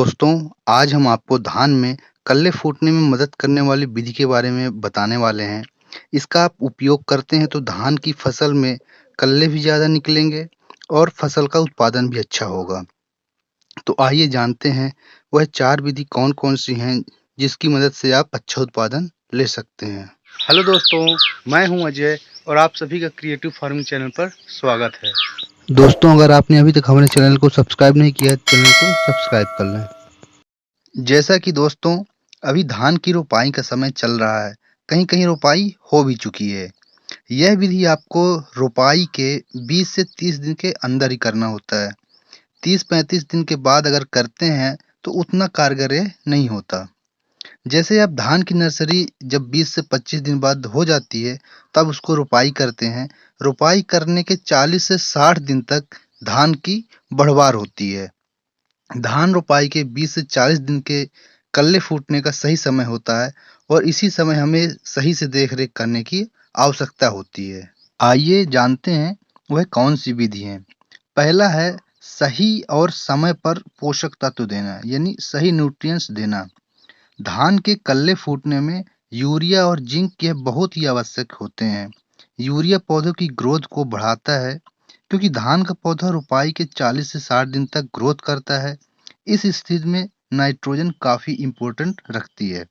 दोस्तों, आज हम आपको धान में कल्ले फूटने में मदद करने वाली विधि के बारे में बताने वाले हैं। इसका आप उपयोग करते हैं तो धान की फसल में कल्ले भी ज़्यादा निकलेंगे और फसल का उत्पादन भी अच्छा होगा। तो आइए जानते हैं वह 4 विधि कौन-कौन सी हैं जिसकी मदद से आप अच्छा उत्पादन ले सकते हैं। हेलो दोस्तों, मैं हूं अजय और आप सभी का क्रिएटिव फार्मिंग चैनल पर स्वागत है। दोस्तों, अगर आपने अभी तक हमारे चैनल को सब्सक्राइब नहीं किया है, तो चैनल को सब्सक्राइब कर लें। जैसा कि दोस्तों अभी धान की रोपाई का समय चल रहा है, कहीं-कहीं रोपाई हो भी चुकी है। यह विधि आपको रोपाई के 20 से 30 दिन के अंदर ही करना होता है। 30-35 दिन के बाद अगर करते हैं तो उतना कारगर ये नहीं होता। जैसे आप धान की नर्सरी जब 20 से 25 दिन बाद हो जाती है, तब उसको रोपाई करते हैं। रोपाई करने के 40 से 60 दिन तक धान की बढ़वार होती है। धान रोपाई के 20 से 40 दिन के कल्ले फूटने का सही समय होता है और इसी समय हमें सही से देख-रेख करने की आवश्यकता होती है। आइए जानते हैं वह कौन-सी विधि है। पहला है सही और समय पर पोषक तत्व देना, यानी सही न्यूट्रिएंट्स देना। धान के कल्ले फूटने में यूरिया और जिंक के बहुत ही आवश्यक होते हैं। यूरिया पौधों की ग्रोथ को बढ़ाता है क्योंकि धान का पौधा रोपाई के 40 से 60 दिन तक ग्रोथ करता है। इस स्थिति में नाइट्रोजन काफ़ी इम्पोर्टेंट रखती है।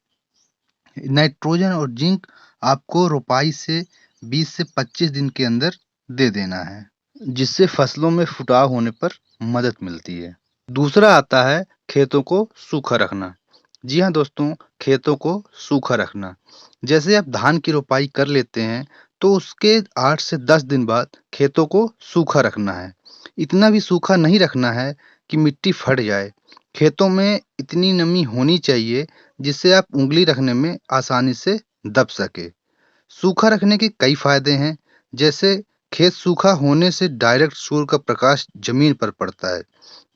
नाइट्रोजन और जिंक आपको रोपाई से 20 से 25 दिन के अंदर दे देना है, जिससे फसलों में फुटाव होने पर मदद मिलती है। दूसरा आता है खेतों को सूखा रखना। जी हाँ दोस्तों, खेतों को सूखा रखना। जैसे आप धान की रोपाई कर लेते हैं, तो उसके 8 से 10 दिन बाद खेतों को सूखा रखना है। इतना भी सूखा नहीं रखना है कि मिट्टी फट जाए। खेतों में इतनी नमी होनी चाहिए जिससे आप उँगली रखने में आसानी से दब सके। सूखा रखने के कई फायदे हैं, जैसे खेत सूखा होने से डायरेक्ट सूर्य का प्रकाश जमीन पर पड़ता है,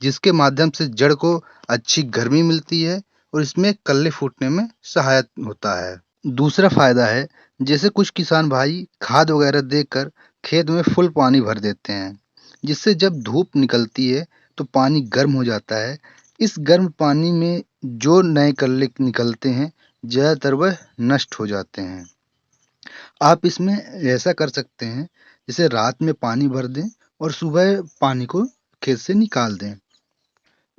जिसके माध्यम से जड़ को अच्छी गर्मी मिलती है और इसमें कल्ले फूटने में सहायक होता है। दूसरा फायदा है, जैसे कुछ किसान भाई खाद वगैरह देकर खेत में फुल पानी भर देते हैं, जिससे जब धूप निकलती है तो पानी गर्म हो जाता है। इस गर्म पानी में जो नए कल्ले निकलते हैं, ज़्यादातर वह नष्ट हो जाते हैं। आप इसमें ऐसा कर सकते हैं, जैसे रात में पानी भर दें और सुबह पानी को खेत से निकाल दें।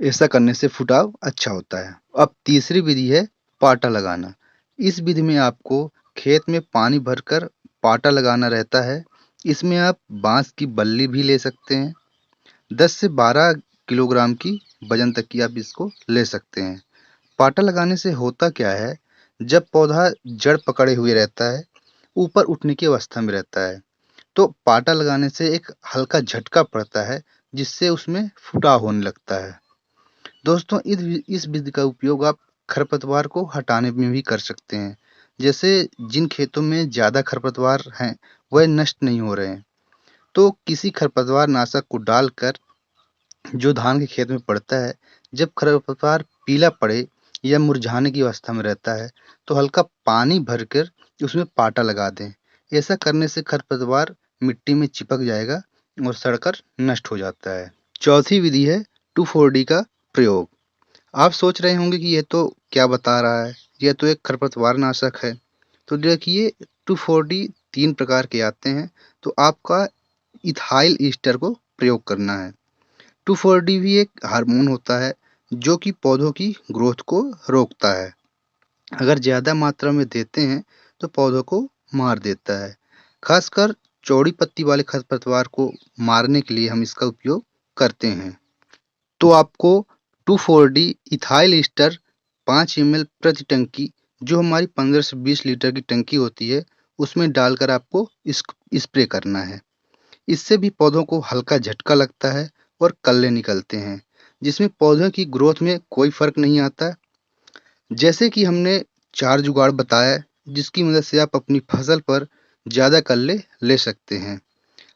ऐसा करने से फुटाव अच्छा होता है। अब तीसरी विधि है पाटा लगाना। इस विधि में आपको खेत में पानी भरकर पाटा लगाना रहता है। इसमें आप बाँस की बल्ली भी ले सकते हैं। 10 से 12 किलोग्राम की वजन तक की आप इसको ले सकते हैं। पाटा लगाने से होता क्या है, जब पौधा जड़ पकड़े हुए रहता है, ऊपर उठने की अवस्था में रहता है, तो पाटा लगाने से एक हल्का झटका पड़ता है, जिससे उसमें फुटाव होने लगता है। दोस्तों, इस विधि का उपयोग आप खरपतवार को हटाने में भी कर सकते हैं। जैसे जिन खेतों में ज़्यादा खरपतवार हैं, वह नष्ट नहीं हो रहे हैं, तो किसी खरपतवार नाशक को डालकर जो धान के खेत में पड़ता है, जब खरपतवार पीला पड़े या मुरझाने की अवस्था में रहता है, तो हल्का पानी भरकर उसमें पाटा लगा दें। ऐसा करने से खरपतवार मिट्टी में चिपक जाएगा और सड़कर नष्ट हो जाता है। चौथी विधि है 2,4-D का प्रयोग। आप सोच रहे होंगे कि यह तो क्या बता रहा है, यह तो एक खरपतवार नाशक है। तो देखिए, 2,4-D 3 प्रकार के आते हैं, तो आपका इथाइल ईस्टर को प्रयोग करना है। 2,4-D भी एक हार्मोन होता है जो कि पौधों की ग्रोथ को रोकता है। अगर ज़्यादा मात्रा में देते हैं तो पौधों को मार देता है। खासकर चौड़ी पत्ती वाले खरपतवार को मारने के लिए हम इसका उपयोग करते हैं। तो आपको 2,4-D इथाइल ईस्टर 5 ml प्रति टंकी, जो हमारी 15 से 20 लीटर की टंकी होती है, उसमें डालकर आपको स्प्रे करना है। इससे भी पौधों को हल्का झटका लगता है और कल्ले निकलते हैं, जिसमें पौधों की ग्रोथ में कोई फ़र्क नहीं आता। जैसे कि हमने 4 जुगाड़ बताया, जिसकी मदद से आप अपनी फसल पर ज़्यादा कल्ले ले सकते हैं।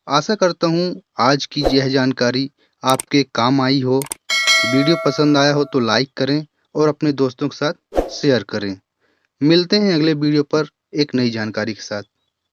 आशा करता हूँ आज की यह जानकारी आपके काम आई हो। वीडियो पसंद आया हो तो लाइक करें और अपने दोस्तों के साथ शेयर करें। मिलते हैं अगले वीडियो पर एक नई जानकारी के साथ।